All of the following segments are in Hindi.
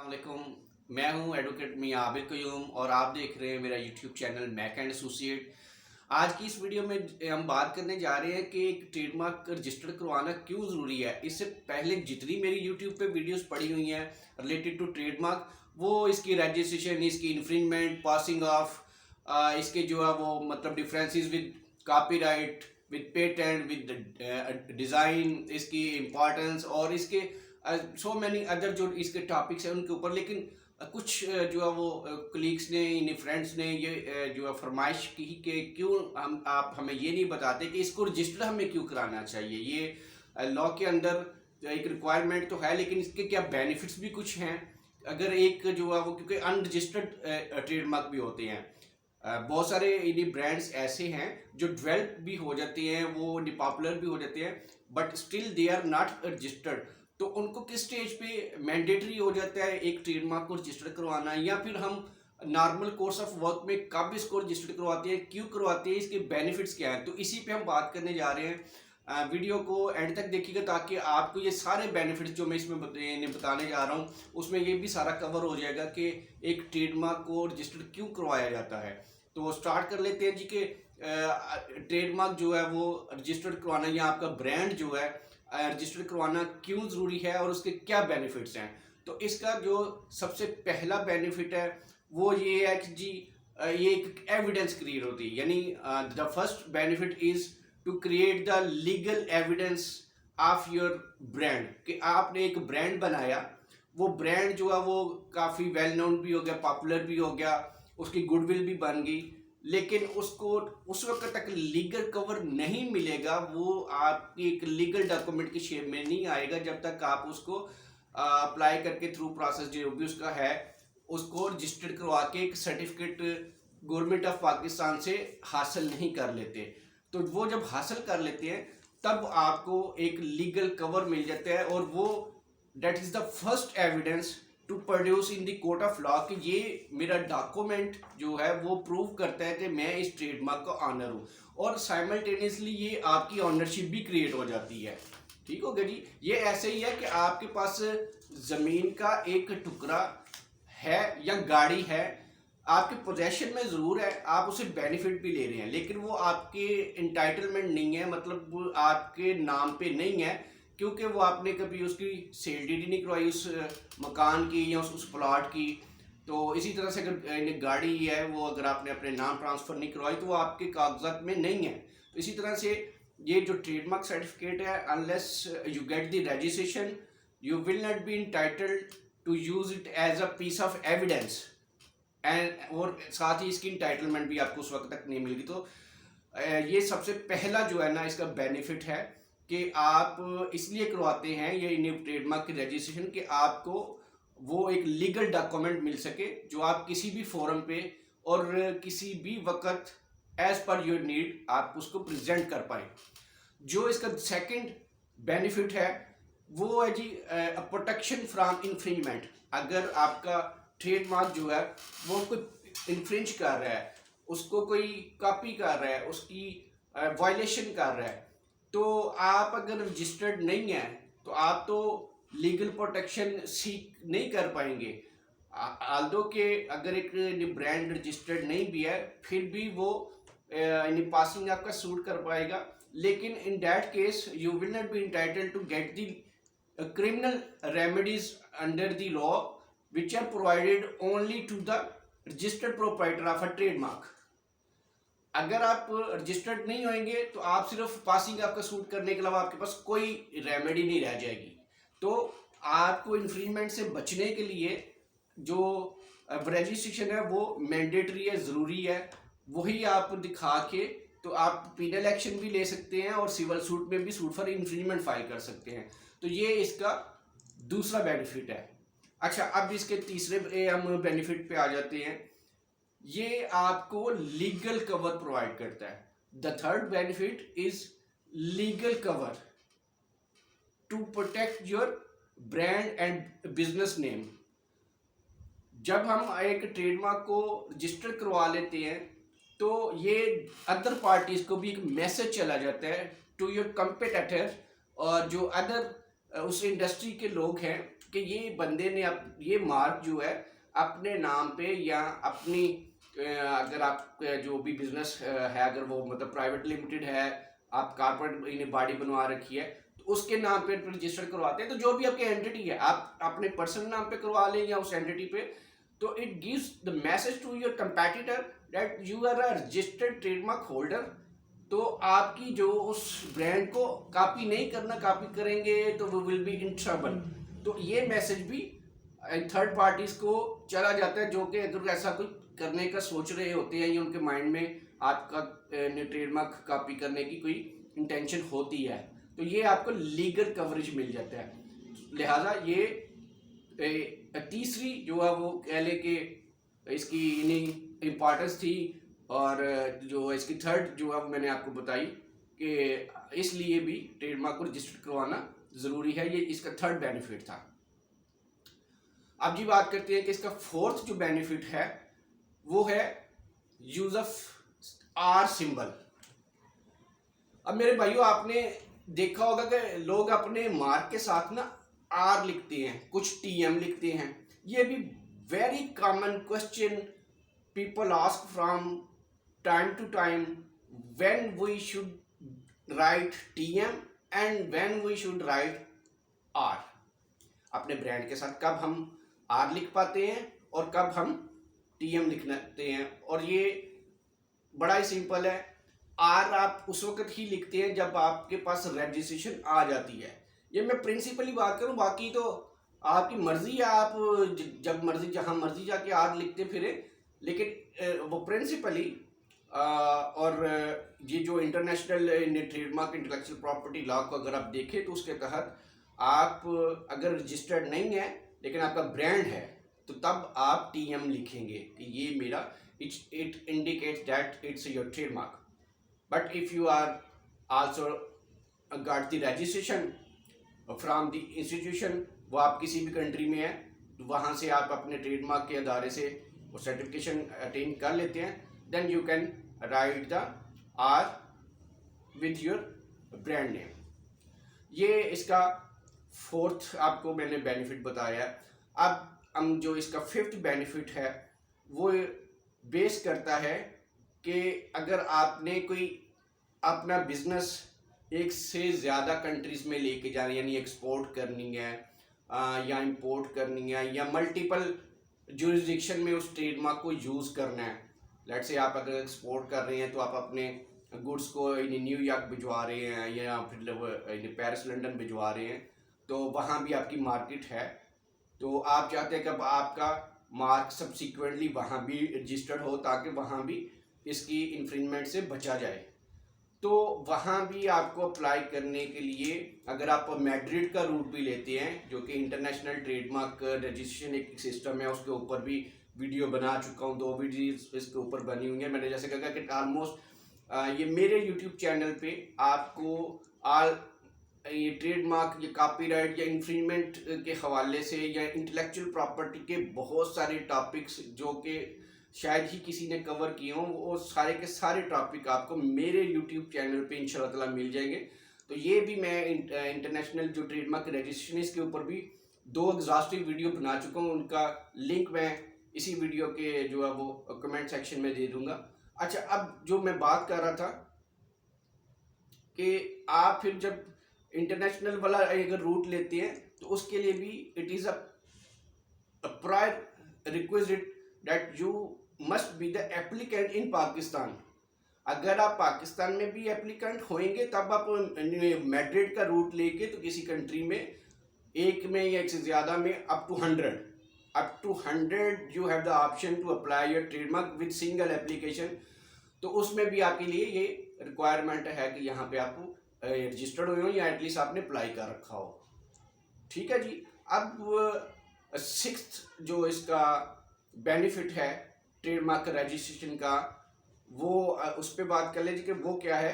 वालेकुम। मैं हूं एडवोकेट मियां आबिद क़य्यूम और आप देख रहे हैं मेरा YouTube channel Mac and Associate. आज की इस वीडियो में हम बात करने जा रहे हैं कि एक ट्रेडमार्क रजिस्टर्ड करवाना क्यों ज़रूरी है। इससे पहले जितनी मेरी यूट्यूब पे वीडियोस पड़ी हुई हैं रिलेटेड टू ट्रेडमार्क, वो इसकी रजिस्ट्रेशन, इसकी इन्फ्रिंजमेंट, पासिंग ऑफ, इसके जो है वो मतलब differences with copyright, with patent, with design, इसकी इम्पोर्टेंस और इसके सो मैनी अदर जो इसके टॉपिक्स हैं उनके ऊपर। लेकिन कुछ जो है वो कलीग्स ने, इन फ्रेंड्स ने ये जो है फरमाइश की कि क्यों आप हमें ये नहीं बताते कि इसको रजिस्टर हमें क्यों कराना चाहिए। ये लॉ के अंदर एक रिक्वायरमेंट तो है, लेकिन इसके क्या बेनिफिट्स भी कुछ हैं। अगर एक जो है वो, क्योंकि अनरजिस्टर्ड ट्रेडमार्क भी होते हैं, बहुत सारे इन्हीं ब्रांड्स ऐसे हैं जो डेवलप भी हो जाते हैं, वो पॉपुलर भी हो जाते हैं, but still they are not registered. तो उनको किस स्टेज पे मैंडेटरी हो जाता है एक ट्रेडमार्क को रजिस्टर करवाना, या फिर हम नॉर्मल कोर्स ऑफ वर्क में कब इसको रजिस्टर करवाते हैं, क्यों करवाते हैं, इसके बेनिफिट्स क्या हैं। तो इसी पे हम बात करने जा रहे हैं। वीडियो को एंड तक देखिएगा ताकि आपको ये सारे बेनिफिट्स जो मैं इसमें बताने जा रहा हूँ उसमें ये भी सारा कवर हो जाएगा कि एक ट्रेडमार्क को रजिस्टर क्यों करवाया जाता है। तो स्टार्ट कर लेते हैं जी कि ट्रेडमार्क जो है वो रजिस्टर्ड करवाना या आपका ब्रांड जो है रजिस्टर करवाना क्यों ज़रूरी है और उसके क्या बेनिफिट्स हैं। तो इसका जो सबसे पहला बेनिफिट है वो ये है कि जी ये एक एविडेंस क्रिएट होती है, यानी the first benefit is to create the legal evidence of your brand. कि आपने एक ब्रांड बनाया, वो ब्रांड जो है वो काफ़ी वेल नोन भी हो गया, पॉपुलर भी हो गया, उसकी गुडविल भी बन गई, लेकिन उसको उस वक्त तक लीगल कवर नहीं मिलेगा, वो आपकी एक लीगल डॉक्यूमेंट की शेप में नहीं आएगा जब तक आप उसको अप्लाई करके थ्रू प्रोसेस जो भी उसका है उसको रजिस्टर्ड करवा के एक सर्टिफिकेट गवर्नमेंट ऑफ पाकिस्तान से हासिल नहीं कर लेते। तो वो जब हासिल कर लेते हैं तब आपको एक लीगल कवर मिल जाता है, और वो that is the first evidence to produce in the court of law कि ये मेरा डॉक्यूमेंट जो है वो प्रूव करता है कि मैं इस ट्रेडमार्क का ऑनर हूँ, और साइमल्टेनियसली ये आपकी ऑनरशिप भी क्रिएट हो जाती है। ठीक हो गया जी। ये ऐसे ही है कि आपके पास ज़मीन का एक टुकड़ा है या गाड़ी है, आपके पोजेशन में ज़रूर है, आप उसे बेनिफिट भी ले रहे हैं, लेकिन वो आपके इंटाइटलमेंट नहीं है, मतलब वो आपके नाम पे नहीं है, क्योंकि वो आपने कभी उसकी सेल डीड नहीं करवाई उस मकान की या उस प्लॉट की। तो इसी तरह से अगर गाड़ी है वो अगर आपने अपने नाम ट्रांसफ़र नहीं करवाई तो वो आपके कागजात में नहीं है। तो इसी तरह से ये जो ट्रेडमार्क सर्टिफिकेट है, unless you get the registration, you will not be entitled to use it as a piece of evidence and, और साथ ही इसकी इंटाइटलमेंट भी आपको उस वक्त तक नहीं मिलेगी। तो ये सबसे पहला जो है ना इसका बेनिफिट है कि आप इसलिए करवाते हैं ये न्यू ट्रेडमार्क की रजिस्ट्रेशन कि आपको वो एक लीगल डॉक्यूमेंट मिल सके जो आप किसी भी फोरम पे और किसी भी वक्त एज पर योर नीड आप उसको प्रेजेंट कर पाए। जो इसका सेकंड बेनिफिट है वो है जी प्रोटेक्शन फ्रॉम इन्फ्रिंजमेंट। अगर आपका ट्रेडमार्क जो है वो कोई इन्फ्रिंज कर रहा है, उसको कोई कॉपी कर रहा है, उसकी वायलेशन कर रहा है, तो आप अगर रजिस्टर्ड नहीं है तो आप तो लीगल प्रोटेक्शन सीख नहीं कर पाएंगे। आल्दो के अगर एक ब्रांड रजिस्टर्ड नहीं भी है फिर भी वो पासिंग आपका सूट कर पाएगा, लेकिन in that case you will not be entitled to get the criminal remedies under the law which are provided only to the registered proprietor of a trademark। अगर आप रजिस्टर्ड नहीं होंगे तो आप सिर्फ पासिंग आपका सूट करने के अलावा आपके पास कोई रेमेडी नहीं रह जाएगी। तो आपको इन्फ्रिंजमेंट से बचने के लिए जो रजिस्ट्रेशन है वो मैंडेटरी है, ज़रूरी है। वही आप दिखा के तो आप पीनल एक्शन भी ले सकते हैं और सिविल सूट में भी सूट फॉर इन्फ्रिंजमेंट फाइल कर सकते हैं। तो ये इसका दूसरा बेनिफिट है। अच्छा, अब इसके तीसरे हम बेनिफिट पे आ जाते हैं। ये आपको लीगल कवर प्रोवाइड करता है। The third benefit is legal cover to protect your brand and business name. जब हम एक ट्रेडमार्क को रजिस्टर करवा लेते हैं तो ये अदर पार्टीज को भी एक मैसेज चला जाता है टू योर कंपिटिटर, और जो अदर उस इंडस्ट्री के लोग हैं कि ये बंदे ने ये मार्क जो है अपने नाम पे या अपनी अगर आप जो भी बिजनेस है, अगर वो मतलब प्राइवेट लिमिटेड है, आप कारपोरेट बॉडी बनवा रखी है, तो उसके नाम पे रजिस्टर करवाते हैं। तो जो भी आपकी एंटिटी है आप अपने पर्सनल नाम पे करवा लें या उस एंटिटी पे, तो it gives the message to your competitor that you are a registered trademark holder. तो आपकी जो उस ब्रांड को कॉपी नहीं करना, कॉपी करेंगे तो वो विल बी इन ट्रबल। तो ये मैसेज भी थर्ड पार्टीज को चला जाता है, जो कि अगर ऐसा कोई करने का सोच रहे होते हैं या उनके माइंड में आपका ट्रेडमार्क कॉपी करने की कोई इंटेंशन होती है, तो ये आपको लीगल कवरेज मिल जाता है। लिहाजा ये तीसरी जो है वो कह ले कि इसकी इम्पोर्टेंस थी, और जो इसकी थर्ड जो है मैंने आपको बताई कि इसलिए भी ट्रेडमार्क को रजिस्टर करवाना ज़रूरी है। ये इसका थर्ड बेनिफिट था। अब जी बात करते हैं कि इसका फोर्थ जो बेनिफिट है वो है यूज ऑफ आर सिंबल। अब मेरे भाइयों, आपने देखा होगा कि लोग अपने मार्क के साथ ना आर लिखते हैं, कुछ टीएम लिखते हैं। ये भी very common question people ask from time to time, when we should write TM and when we should write R. अपने ब्रांड के साथ कब हम आर लिख पाते हैं और कब हम टीएम लिखते हैं। और ये बड़ा ही सिंपल है। आर आप उस वक्त ही लिखते हैं जब आपके पास रजिस्ट्रेशन आ जाती है। ये मैं प्रिंसिपली बात करूं, बाकी तो आपकी मर्जी है, आप जब मर्जी जहां मर्जी जाके आर लिखते फिरे, लेकिन वो प्रिंसिपली और ये जो international trademark intellectual property law को अगर आप देखें तो उसके तहत आप अगर रजिस्टर्ड नहीं है लेकिन आपका ब्रांड है, तो तब आप टीएम लिखेंगे कि ये मेरा it indicates that it's your trademark. But if you are also got the registration from the institution, वो आप किसी भी कंट्री में है, तो वहाँ से आप अपने ट्रेडमार्क के अदारे से वो सर्टिफिकेशन अटेन कर लेते हैं, then you can write the R with your brand name. ये इसका फोर्थ आपको मैंने बेनिफिट बताया। अब हम जो इसका फिफ्थ बेनिफिट है वो बेस करता है कि अगर आपने कोई अपना बिजनेस एक से ज़्यादा कंट्रीज़ में लेके जाना, यानी एक्सपोर्ट करनी है या इंपोर्ट करनी है या मल्टीपल जुरिस्डिक्शन में उस ट्रेडमार्क को यूज़ करना है। लेट्स से आप अगर एक्सपोर्ट कर रहे हैं तो आप अपने गुड्स को न्यूयॉर्क भिजवा रहे हैं या फिर पेरिस लंदन भिजवा रहे हैं, तो वहाँ भी आपकी मार्केट है। तो आप चाहते हैं कि अब आपका मार्क सब्सिक्वेंटली वहाँ भी रजिस्टर्ड हो ताकि वहाँ भी इसकी इन्फ्रिंजमेंट से बचा जाए। तो वहाँ भी आपको अप्लाई करने के लिए अगर आप मैड्रिड का रूट भी लेते हैं, जो कि इंटरनेशनल ट्रेडमार्क रजिस्ट्रेशन एक सिस्टम है, उसके ऊपर भी वीडियो बना चुका हूँ, 2 वीडियोस इसके ऊपर बनी हुई हैं। मैंने जैसे कहा कि ऑलमोस्ट ये मेरे यूट्यूब चैनल पे आपको ये ट्रेडमार्क या कॉपीराइट या इन्फ्रिंजमेंट के हवाले से या इंटेलेक्चुअल प्रॉपर्टी के बहुत सारे टॉपिक्स जो कि शायद ही किसी ने कवर किए हों, वो सारे के सारे टॉपिक आपको मेरे यूट्यूब चैनल पे इंशाल्लाह ताला मिल जाएंगे। तो ये भी मैं इंटरनेशनल जो ट्रेडमार्क रजिस्ट्रेशन इसके ऊपर भी 2 एग्जॉस्टिव वीडियो बना चुका हूँ, उनका लिंक मैं इसी वीडियो के जो है वो कमेंट सेक्शन में दे दूंगा। अच्छा, अब जो मैं बात कर रहा था कि आप फिर जब इंटरनेशनल वाला अगर रूट लेते हैं तो उसके लिए भी it is a prior requisite that you must be the applicant in Pakistan. अगर आप पाकिस्तान में भी एप्लीकेंट होंगे तब आप मैड्रिड का रूट लेके तो किसी कंट्री में एक में या एक से ज़्यादा में up to 100 you have the option to apply your trademark with single application. तो उसमें भी आपके लिए ये रिक्वायरमेंट है कि यहाँ पे आपको रजिस्टर्ड हुए हो या एटलीस्ट आपने अप्लाई कर रखा हो। ठीक है जी। अब 6th जो इसका बेनिफिट है ट्रेडमार्क रजिस्ट्रेशन का, वो उस पर बात कर लीजिए कि वो क्या है।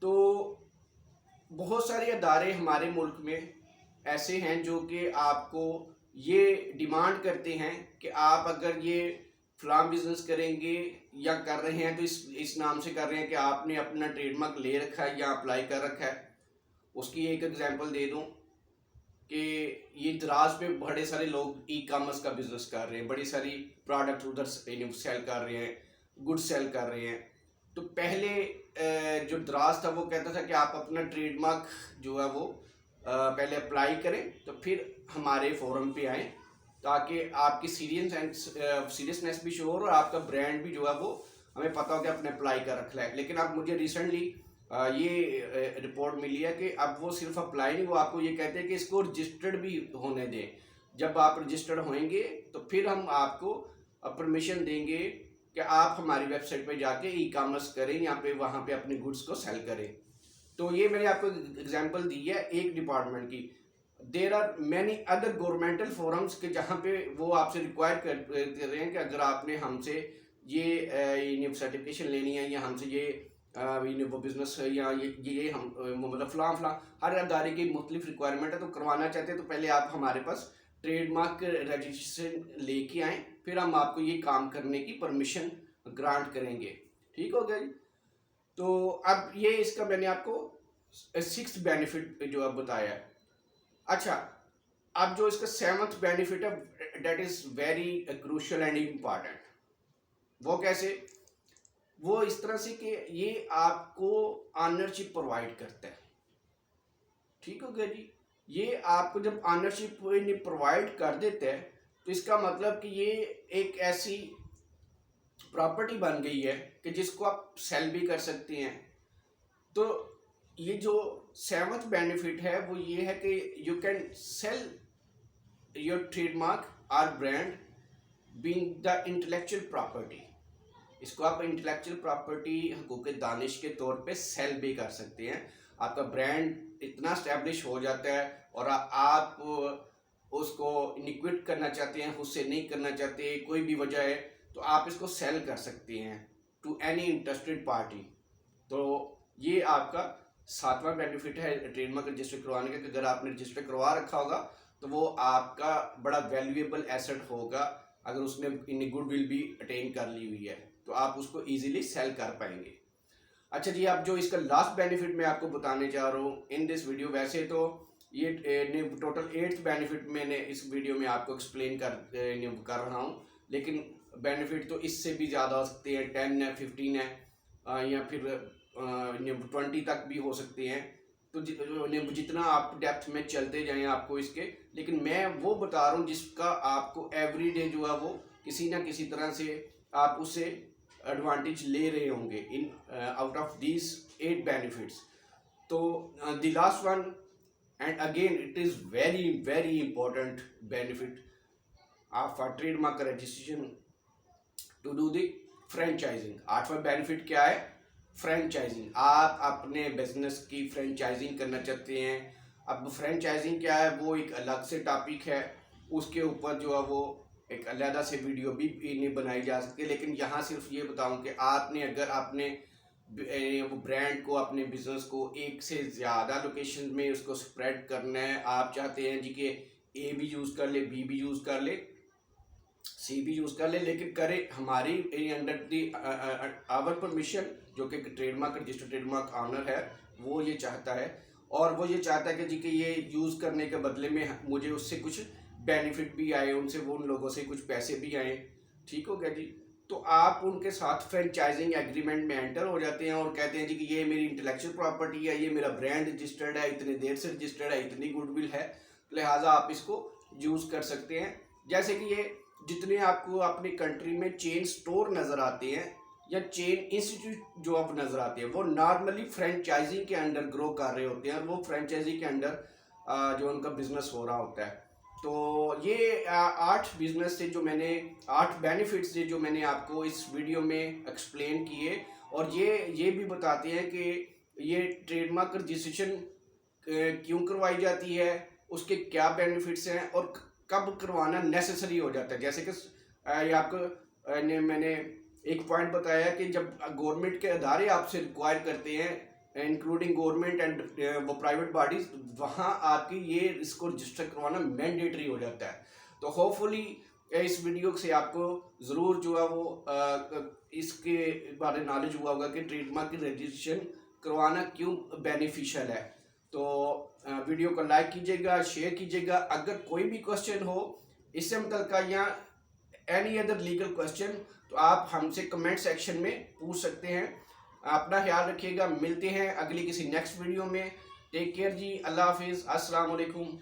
तो बहुत सारे अदारे हमारे मुल्क में ऐसे हैं जो कि आपको ये डिमांड करते हैं कि आप अगर ये फलां बिजनेस करेंगे या कर रहे हैं तो इस नाम से कर रहे हैं कि आपने अपना ट्रेडमार्क ले रखा है या अप्लाई कर रखा है। उसकी एक एग्जांपल दे दूं कि ये दराज पे बड़े सारे लोग ई कॉमर्स का बिजनेस कर रहे हैं, बड़ी सारी प्रोडक्ट उधर सेल कर रहे हैं, गुड सेल कर रहे हैं। तो पहले जो दराज था वो कहता था कि आप अपना ट्रेडमार्क जो है वो पहले अप्लाई करें, तो फिर हमारे फोरम पे आएँ, ताकि आपकी सीरियसनेस भी शो हो और आपका ब्रांड भी जो है वो हमें पता हो कि आपने अप्लाई कर रखा है। लेकिन अब मुझे रिसेंटली ये रिपोर्ट मिली है कि अब वो सिर्फ अप्लाई नहीं, वो आपको ये कहते हैं कि इसको रजिस्टर्ड भी होने दें। जब आप रजिस्टर्ड होंगे तो फिर हम आपको परमिशन देंगे कि आप हमारी वेबसाइट पे जाके ई कॉमर्स करें, यहाँ पे वहाँ पे अपने गुड्स को सेल करें। तो ये मैंने आपको एग्जांपल दी है एक डिपार्टमेंट की। There are many other governmental forums के जहाँ पे वो आपसे रिक्वायर कर रहे हैं कि अगर आपने हमसे ये सर्टिफिकेशन लेनी है या हमसे ये वो बिजनेस या ये हम मतलब फलां हर अदारे की मुख्तलिफ रिक्वायरमेंट है, तो करवाना चाहते हैं तो पहले आप हमारे पास ट्रेडमार्क रजिस्ट्रेशन लेके आएँ, फिर हम आपको ये काम करने की परमिशन ग्रांट करेंगे। ठीक हो गया जी। तो अब ये इसका मैंने आपको 6th बेनिफिट जो अब बताया है। अच्छा, अब जो इसका 7th बेनिफिट है that is very crucial and important. वो कैसे? वो इस तरह से कि ये आपको ऑनरशिप प्रोवाइड करता है। ठीक हो गया जी। ये आपको जब ऑनरशिप प्रोवाइड कर देता है तो इसका मतलब कि ये एक ऐसी प्रॉपर्टी बन गई है कि जिसको आप सेल भी कर सकते हैं। तो ये जो 7th बेनिफिट है वो ये है कि you can sell your trademark और brand being the intellectual property. इसको आप इंटेलेक्चुअल प्रॉपर्टी हकूक़ दानिश के तौर पे सेल भी कर सकते हैं। आपका ब्रांड इतना स्टैब्लिश हो जाता है और आप उसको निक्विट करना चाहते हैं, उससे नहीं करना चाहते, कोई भी वजह है, तो आप इसको सेल कर सकते हैं टू एनी इंटरेस्टेड पार्टी। तो ये आपका 7वां बेनिफिट है ट्रेडमार्क रजिस्टर करवाने का, कि अगर आपने रजिस्टर करवा रखा होगा तो वो आपका बड़ा वैल्यूएबल एसेट होगा। अगर उसने इन गुडविल भी अटेन कर ली हुई है तो आप उसको इजीली सेल कर पाएंगे। अच्छा जी, अब जो इसका लास्ट बेनिफिट मैं आपको बताने जा रहा हूँ इन दिस वीडियो, वैसे तो ये टोटल 8th बेनिफिट मैंने इस वीडियो में आपको एक्सप्लेन कर रहा हूँ, लेकिन बेनिफिट तो इससे भी ज़्यादा हो सकते हैं, 10 है, 15 है, या फिर 20 तक भी हो सकते हैं। तो जितना आप डेप्थ में चलते जाएं आपको इसके, लेकिन मैं वो बता रहा हूँ जिसका आपको एवरीडे जो है वो किसी ना किसी तरह से आप उससे एडवांटेज ले रहे होंगे in out of these 8 benefits. तो the last one and again it is very very important benefit of trademark registration to do the franchising. 8वां बेनिफिट क्या है? फ्रेंचाइजिंग। आप अपने बिजनेस की फ्रेंचाइजिंग करना चाहते हैं। अब फ्रेंचाइजिंग क्या है वो एक अलग से टॉपिक है, उसके ऊपर जो है वो एक अलग से वीडियो भी नहीं बनाई जा सकती, लेकिन यहाँ सिर्फ ये बताऊँ कि आपने अगर आपने वो ब्रांड को, अपने बिजनेस को एक से ज़्यादा लोकेशन में उसको स्प्रेड करना है, आप चाहते हैं जी कि ए भी यूज़ कर ले, बी भी यूज़ कर ले, सी भी यूज़ कर ले, लेकिन करे हमारी अंडर दी आवर परमिशन, जो कि ट्रेडमार्क रजिस्टर्ड ट्रेडमार्क ऑनर है वो ये चाहता है, और वो ये चाहता है कि जी कि ये यूज़ करने के बदले में मुझे उससे कुछ बेनिफिट भी आए, उनसे वो उन लोगों से कुछ पैसे भी आए। ठीक हो गया जी। तो आप उनके साथ फ्रेंचाइजिंग एग्रीमेंट में एंटर हो जाते हैं और कहते हैं जी कि ये मेरी इंटेलेक्चुअल प्रॉपर्टी है, ये मेरा ब्रांड रजिस्टर्ड है, इतने देर से रजिस्टर्ड है, इतनी गुडविल है, लिहाजा आप इसको यूज़ कर सकते हैं। जैसे कि ये जितने आपको अपनी कंट्री में चेन स्टोर नज़र आते हैं या चेन इंस्टीट्यूट जो आप नज़र आते हैं, वो नॉर्मली फ्रेंचाइजिंग के अंडर ग्रो कर रहे होते हैं और वो फ्रेंचाइजी के अंडर जो उनका बिजनेस हो रहा होता है। तो ये 8 बिजनेस से जो मैंने 8 बेनिफिट्स थे जो मैंने आपको इस वीडियो में एक्सप्लेन किए, और ये भी बताते हैं कि ये ट्रेडमार्क रजिस्ट्रेशन क्यों करवाई जाती है, उसके क्या बेनिफिट्स हैं और कब करवाना नेसेसरी हो जाता है। जैसे कि ये आपको मैंने एक पॉइंट बताया कि जब गवर्नमेंट के अदारे आपसे रिक्वायर करते हैं, इंक्लूडिंग गवर्नमेंट एंड वो प्राइवेट बॉडीज, वहाँ आपकी ये इसको रजिस्टर करवाना मैंडेटरी हो जाता है। तो होपफुली इस वीडियो से आपको ज़रूर जो है वो इसके बारे में नॉलेज हुआ होगा कि ट्रेडमार्क की रजिस्ट्रेशन करवाना क्यों बेनिफिशियल है। तो वीडियो को लाइक कीजिएगा, शेयर कीजिएगा। अगर कोई भी क्वेश्चन हो इससे मतलब या एनी अदर लीगल क्वेश्चन तो आप हमसे कमेंट सेक्शन में पूछ सकते हैं। अपना ख्याल रखिएगा, मिलते हैं अगली किसी नेक्स्ट वीडियो में। टेक केयर जी, अल्लाह हाफिज़, अस्सलाम वालेकुम।